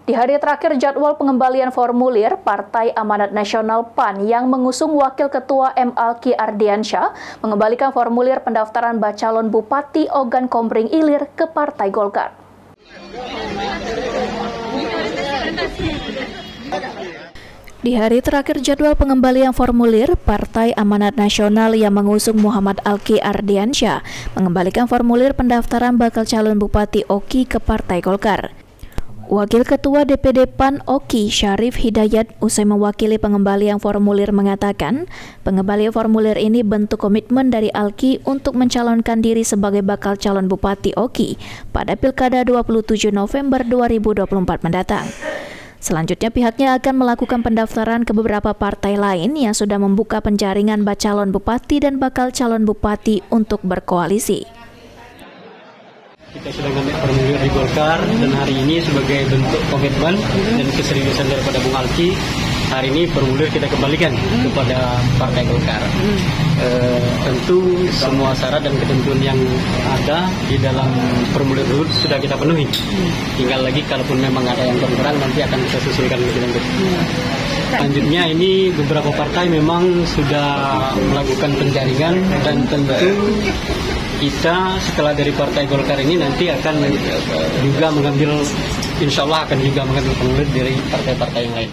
Di hari terakhir jadwal pengembalian formulir, Partai Amanat Nasional PAN yang mengusung Wakil Ketua M. Alki Ardiansyah mengembalikan formulir pendaftaran bacalon Bupati Ogan Komering Ilir ke Partai Golkar. Di hari terakhir jadwal pengembalian formulir, Partai Amanat Nasional yang mengusung Muhammad Alki Ardiansyah mengembalikan formulir pendaftaran bakal calon Bupati Oki ke Partai Golkar. Wakil Ketua DPD PAN Oki Syarif Hidayat usai mewakili pengembalian formulir mengatakan, pengembalian formulir ini bentuk komitmen dari Alki untuk mencalonkan diri sebagai bakal calon Bupati Oki pada Pilkada 27 November 2024 mendatang. Selanjutnya pihaknya akan melakukan pendaftaran ke beberapa partai lain yang sudah membuka penjaringan bacalon bupati dan bakal calon bupati untuk berkoalisi. Kita sudah mengambil formulir di Golkar dan hari ini sebagai bentuk komitmen dan keseriusan daripada Bung Alki, hari ini formulir kita kembalikan kepada Partai Golkar. Tentu semua syarat dan ketentuan yang ada di dalam formulir tersebut sudah kita penuhi. Tinggal lagi kalaupun memang ada yang kurang nanti akan kita susulkan lebih lanjut. Selanjutnya ini beberapa partai memang sudah melakukan penjaringan dan tentu kita setelah dari Partai Golkar ini nanti akan juga mengambil, insya Allah akan juga mengambil formulir dari partai-partai yang lain.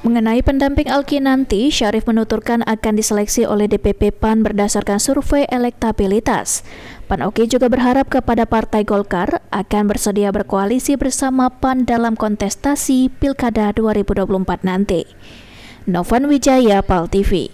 Mengenai pendamping Alki nanti, Syarif menuturkan akan diseleksi oleh DPP PAN berdasarkan survei elektabilitas. PAN Oki juga berharap kepada Partai Golkar akan bersedia berkoalisi bersama PAN dalam kontestasi Pilkada 2024 nanti. Novan Wijaya, PAL TV.